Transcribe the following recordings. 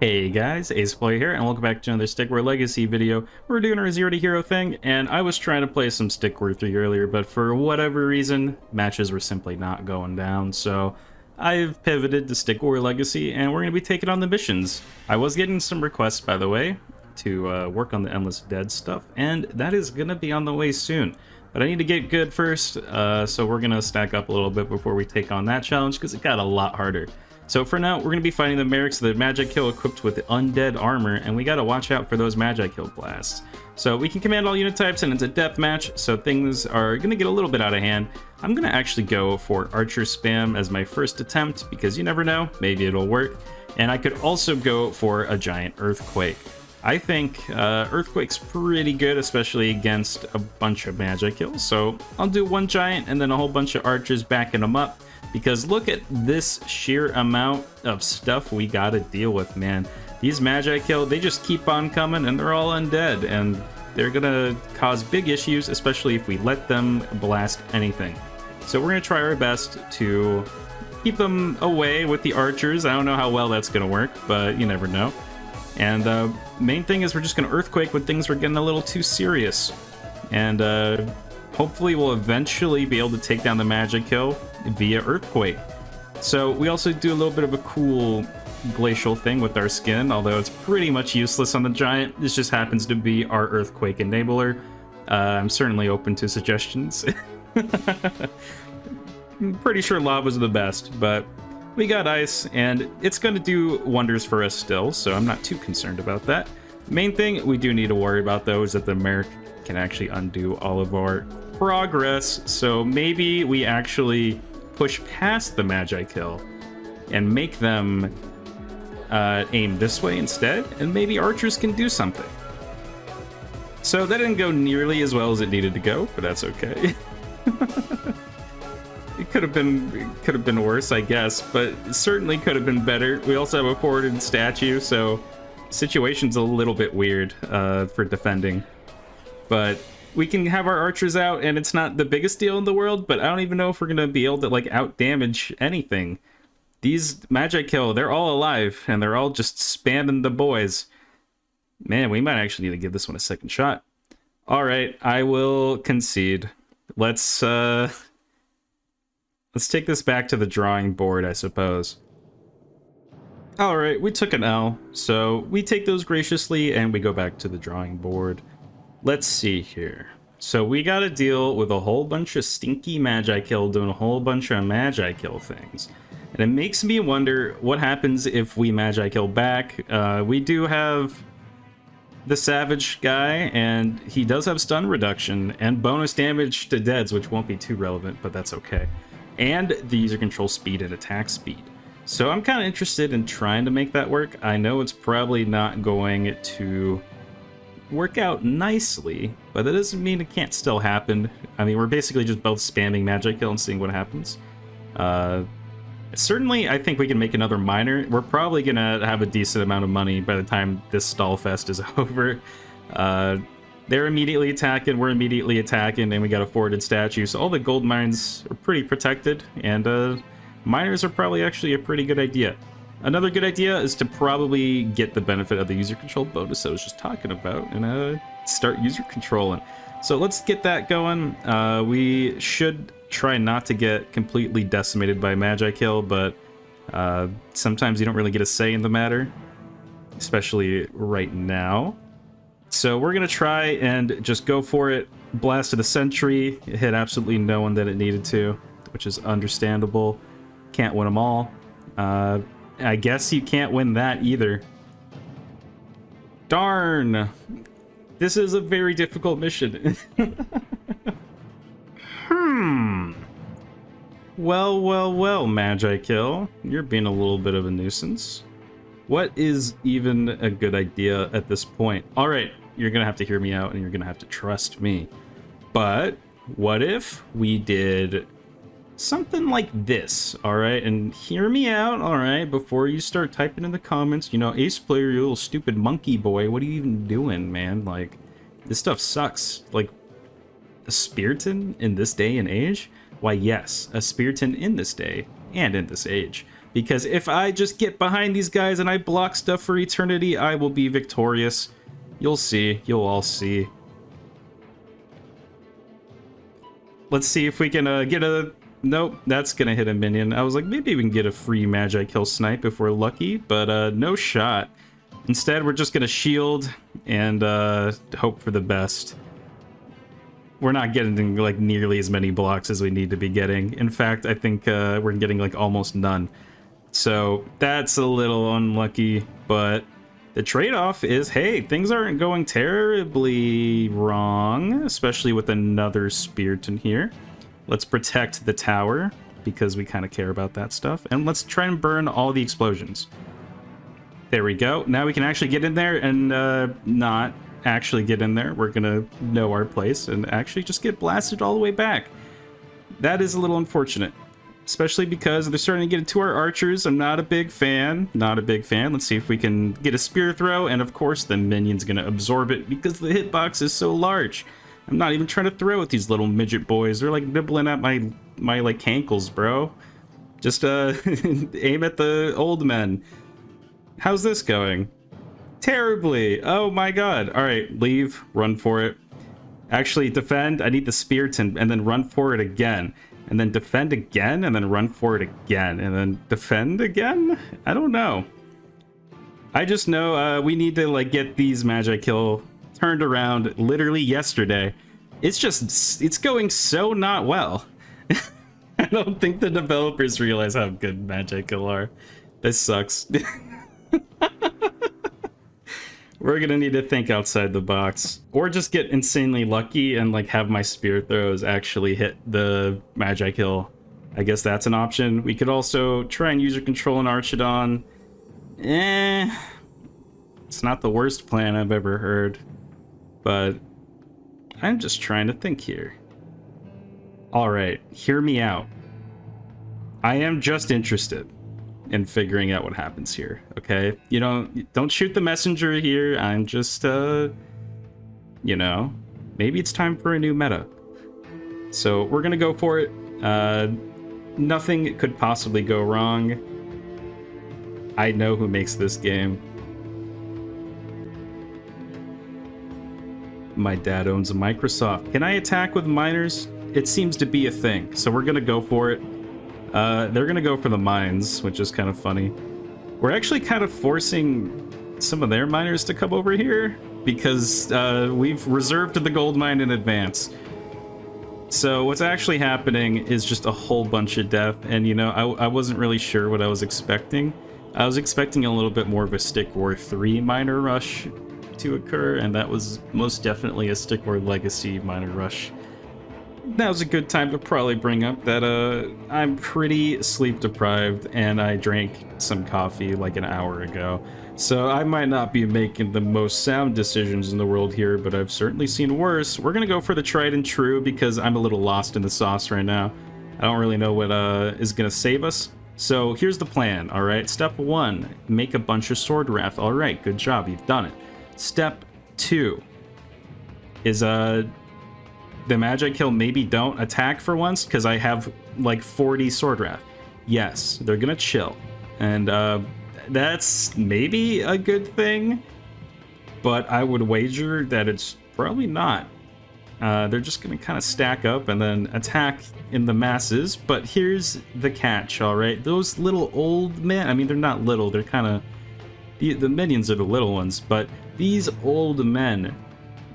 Hey guys, AsePlayer here, and welcome back to another Stick War Legacy video. We're doing our Zero to Hero thing, and I was trying to play some Stick War 3 earlier, but for whatever reason, matches were simply not going down, so I've pivoted to Stick War Legacy, and we're going to be taking on the missions. I was getting some requests, by the way, to work on the Endless Dead stuff, and that is going to be on the way soon. But I need to get good first, so we're going to stack up a little bit before we take on that challenge, because it got a lot harder. So for now, we're going to be fighting the Merrics, the magikill equipped with undead armor, and we got to watch out for those magikill blasts. So we can command all unit types, and it's a deathmatch, so things are going to get a little bit out of hand. I'm going to actually go for Archer Spam as my first attempt, because you never know, maybe it'll work. And I could also go for a Giant Earthquake. I think Earthquake's pretty good, especially against a bunch of magikills, so I'll do one Giant and then a whole bunch of Archers backing them up. Because look at this sheer amount of stuff we gotta deal with, man. These magikill, they just keep on coming, and they're all undead, and they're gonna cause big issues, especially if we let them blast anything. So we're gonna try our best to keep them away with the archers. I don't know how well that's gonna work, but you never know. And the main thing is we're just gonna Earthquake when things were getting a little too serious. And hopefully we'll eventually be able to take down the magikill via Earthquake. So we also do a little bit of a cool glacial thing with our skin, although it's pretty much useless on the Giant. This just happens to be our Earthquake enabler. I'm certainly open to suggestions. I'm pretty sure lava's the best, but we got ice, and it's going to do wonders for us still, so I'm not too concerned about that. The main thing we do need to worry about, though, is that the Merrick can actually undo all of our progress, so maybe we actually push past the magikill and make them aim this way instead, and maybe archers can do something. So that didn't go nearly as well as it needed to go, but that's okay. It could have been worse, I guess, but it certainly could have been better. We also have a forwarded statue, so situation's a little bit weird for defending. But we can have our archers out, and it's not the biggest deal in the world, but I don't even know if we're going to be able to, like, out-damage anything. These magikill, they're all alive, and they're all just spamming the boys. Man, we might actually need to give this one a second shot. Alright, I will concede. Let's take this back to the drawing board, I suppose. Alright, we took an L, so we take those graciously, and we go back to the drawing board. Let's see here. So we gotta deal with a whole bunch of stinky magikill doing a whole bunch of magikill things. And it makes me wonder what happens if we magikill back. We do have the Savage guy, and he does have stun reduction and bonus damage to deads, which won't be too relevant, but that's okay. And the user control speed and attack speed. So I'm kind of interested in trying to make that work. I know it's probably not going to work out nicely, but that doesn't mean it can't still happen. I mean, we're basically just both spamming magikill and seeing what happens. Certainly, I think we can make another miner. We're probably gonna have a decent amount of money by the time this stall fest is over. They're immediately attacking, we're immediately attacking, and we got a forwarded statue, so all the gold mines are pretty protected, and miners are probably actually a pretty good idea. Another good idea is to probably get the benefit of the user control bonus I was just talking about and start user controlling. So let's get that going. We should try not to get completely decimated by magikill, but sometimes you don't really get a say in the matter, especially right now. So we're going to try and just go for it. Blast to the sentry. It hit absolutely no one that it needed to, which is understandable. Can't win them all. I guess you can't win that either. Darn! This is a very difficult mission. Well, magikill. You're being a little bit of a nuisance. What is even a good idea at this point? Alright, you're gonna have to hear me out, and you're gonna have to trust me. But what if we did something like this, alright? And hear me out, alright, before you start typing in the comments, you know, AsePlayer, you little stupid monkey boy, what are you even doing, man? Like, this stuff sucks. Like, a Spiriton in this day and age? Why, yes, a Spiriton in this day and in this age because if I just get behind these guys and I block stuff for eternity, I will be victorious. You'll see. You'll all see. Let's see if we can get a... Nope, that's gonna hit a minion. I was like, maybe we can get a free magikill snipe if we're lucky, but no shot. Instead, we're just gonna shield and hope for the best. We're not getting like nearly as many blocks as we need to be getting. In fact, I think we're getting like almost none. So that's a little unlucky, but the trade-off is, hey, things aren't going terribly wrong, especially with another Spiriton here. Let's protect the tower, because we kind of care about that stuff. And let's try and burn all the explosions. There we go. Now we can actually get in there and not actually get in there. We're going to know our place and actually just get blasted all the way back. That is a little unfortunate. Especially because they're starting to get into our archers. I'm not a big fan. Not a big fan. Let's see if we can get a spear throw. And of course, the minion's going to absorb it because the hitbox is so large. I'm not even trying to throw at these little midget boys. They're like nibbling at my like cankles, bro. Just aim at the old men. How's this going? Terribly. Oh my god. All right, leave. Run for it. Actually, defend. I need the Spiriton, and then run for it again. And then defend again, and then run for it again, and then defend again? I don't know. I just know we need to like get these magikill turned around literally yesterday. It's going so not well. I don't think the developers realize how good magikill are. This sucks. We're gonna need to think outside the box. Or just get insanely lucky and like have my spear throws actually hit the magikill. I guess that's an option. We could also try and user control an Archidon. It's not the worst plan I've ever heard. But I'm just trying to think here. Alright, hear me out. I am just interested in figuring out what happens here, okay? You know, don't shoot the messenger here. I'm just, you know, maybe it's time for a new meta. So we're gonna go for it. Nothing could possibly go wrong. I know who makes this game. My dad owns a Microsoft. Can I attack with miners? It seems to be a thing, so we're gonna go for it. They're gonna go for the mines, which is kind of funny. We're actually kind of forcing some of their miners to come over here because we've reserved the gold mine in advance. So what's actually happening is just a whole bunch of death, and you know, I wasn't really sure what I was expecting. I was expecting a little bit more of a Stick War 3 miner rush to occur, and that was most definitely a Stick War Legacy miner rush. Now's a good time to probably bring up that I'm pretty sleep deprived and I drank some coffee like an hour ago. So I might not be making the most sound decisions in the world here, but I've certainly seen worse. We're gonna go for the tried and true because I'm a little lost in the sauce right now. I don't really know what is gonna save us. So here's the plan, alright? Step 1, make a bunch of Sword Wrath. Alright, good job, you've done it. Step 2 is the magikill maybe don't attack for once because I have like 40 Sword Wrath. Yes, they're gonna chill, and that's maybe a good thing, but I would wager that it's probably not. They're just gonna kind of stack up and then attack in the masses. But here's the catch, all right? Those little old men, I mean, they're not little, they're kind of the minions are the little ones, but these old men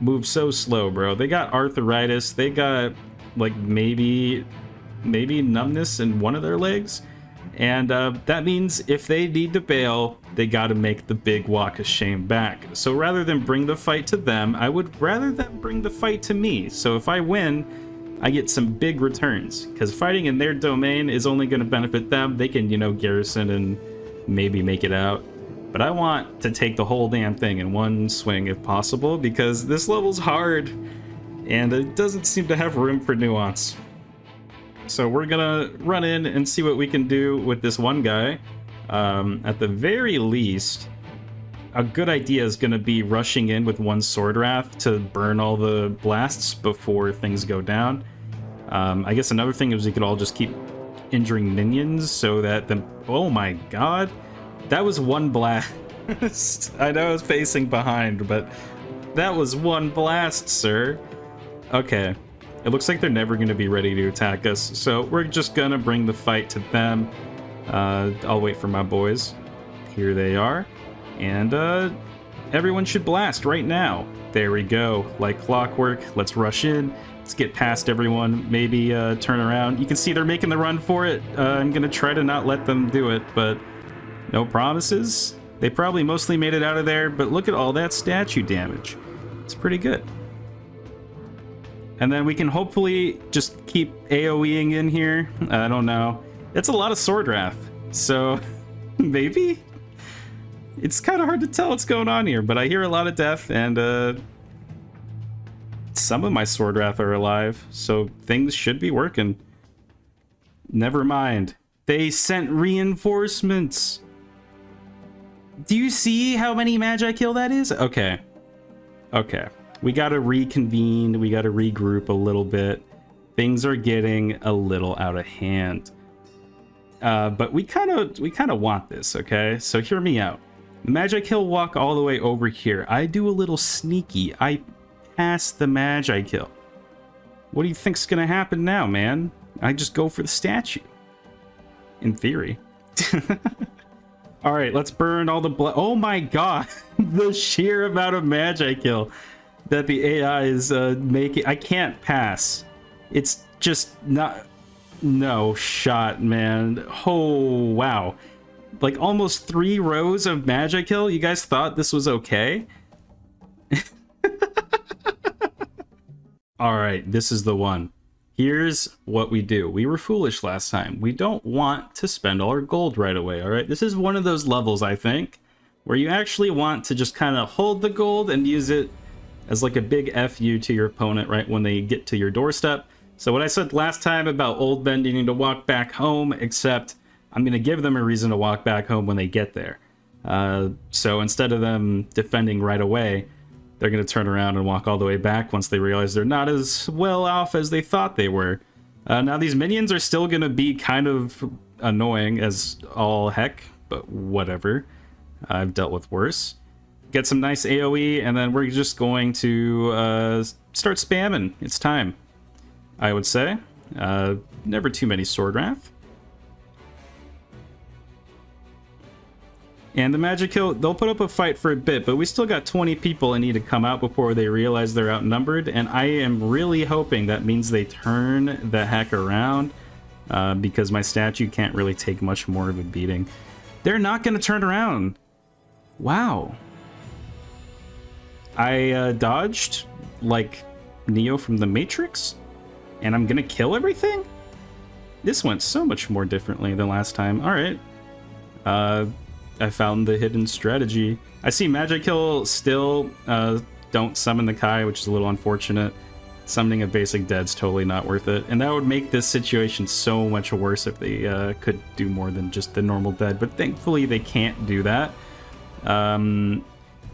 move so slow, bro. They got arthritis. They got like maybe numbness in one of their legs, and that means if they need to bail, they got to make the big walk of shame back. So rather than bring the fight to them, I would rather them bring the fight to me. So if I win, I get some big returns, because fighting in their domain is only going to benefit them. They can, you know, garrison and maybe make it out. But I want to take the whole damn thing in one swing if possible, because this level's hard and it doesn't seem to have room for nuance. So we're gonna run in and see what we can do with this one guy. At the very least, a good idea is gonna be rushing in with one Sword Wrath to burn all the blasts before things go down. I guess another thing is we could all just keep injuring minions so that the... Oh my god. That was one blast. I know I was facing behind, but that was one blast, sir. Okay. It looks like they're never going to be ready to attack us, so we're just going to bring the fight to them. I'll wait for my boys. Here they are. And everyone should blast right now. There we go. Like clockwork. Let's rush in. Let's get past everyone. Maybe turn around. You can see they're making the run for it. I'm going to try to not let them do it, but no promises. They probably mostly made it out of there, but look at all that statue damage. It's pretty good. And then we can hopefully just keep AoEing in here. I don't know. It's a lot of sword wrath, so maybe? It's kind of hard to tell what's going on here, but I hear a lot of death, and some of my sword wrath are alive, so things should be working. Never mind. They sent reinforcements. Do you see how many magikill that is? Okay. Okay. We gotta reconvene. We gotta regroup a little bit. Things are getting a little out of hand. But we kind of want this, okay? So hear me out. The magikill walk all the way over here. I do a little sneaky. I pass the magikill. What do you think's gonna happen now, man? I just go for the statue. In theory. All right, let's burn all the blood. Oh my god, the sheer amount of magikill that the AI is making. I can't pass. It's just not... No shot, man. Oh, wow. Like almost 3 rows of magikill? You guys thought this was okay? All right, this is the one. Here's what we do. We were foolish last time. We don't want to spend all our gold right away, all right? This is one of those levels, I think, where you actually want to just kind of hold the gold and use it as like a big FU to your opponent right when they get to your doorstep. So what I said last time about old men needing to walk back home, except I'm going to give them a reason to walk back home when they get there. So instead of them defending right away, they're going to turn around and walk all the way back once they realize they're not as well off as they thought they were. Now, these minions are still going to be kind of annoying as all heck, but whatever. I've dealt with worse. Get some nice AoE, and then we're just going to start spamming. It's time, I would say. Never too many sword wrath. And the magikill, they'll put up a fight for a bit, but we still got 20 people that need to come out before they realize they're outnumbered, and I am really hoping that means they turn the heck around, because my statue can't really take much more of a beating. They're not going to turn around. Wow. I dodged like Neo from the Matrix, and I'm going to kill everything? This went so much more differently than last time. All right. I found the hidden strategy. I see magikill still don't summon the Kai, which is a little unfortunate. Summoning a basic dead's totally not worth it. And that would make this situation so much worse if they could do more than just the normal dead. But thankfully they can't do that.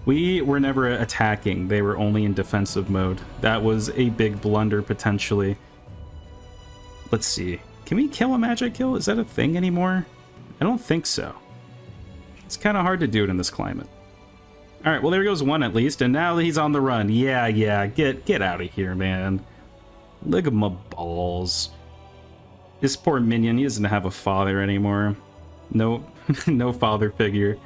We were never attacking. They were only in defensive mode. That was a big blunder, potentially. Let's see. Can we kill a magikill? Is that a thing anymore? I don't think so. It's kind of hard to do it in this climate. All right, well, there goes one at least, and now he's on the run. Yeah, get out of here, man. Look at my balls. This poor minion, he doesn't have a father anymore. No, no father figure.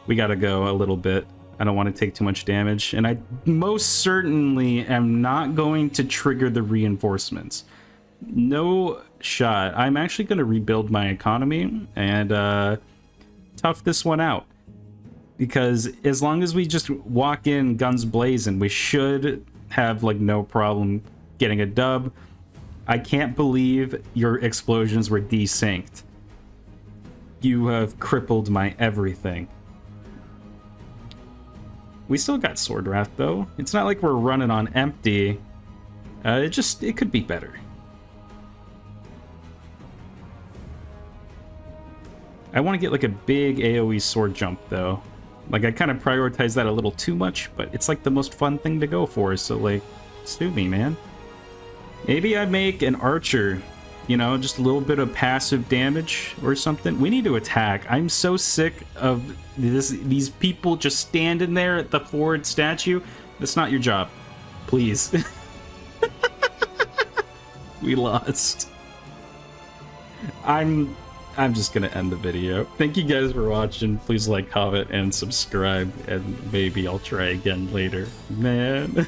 We gotta go a little bit. I don't want to take too much damage, and I most certainly am not going to trigger the reinforcements. No shot. I'm actually going to rebuild my economy and tough this one out, because as long as we just walk in guns blazing, we should have like no problem getting a dub. I can't believe your explosions were desynced. You have crippled my everything. We still got sword wrath though. It's not like we're running on empty. It could be better. I want to get like a big AoE sword jump though. Like I kind of prioritize that a little too much, but it's like the most fun thing to go for, so like, sue me, man. Maybe I make an archer You know, just a little bit of passive damage or something. We need to attack. I'm so sick of these people just standing there at the forward statue. That's not your job. Please. We lost. I'm just gonna end the video. Thank you guys for watching. Please like, comment, and subscribe, and maybe I'll try again later. Man.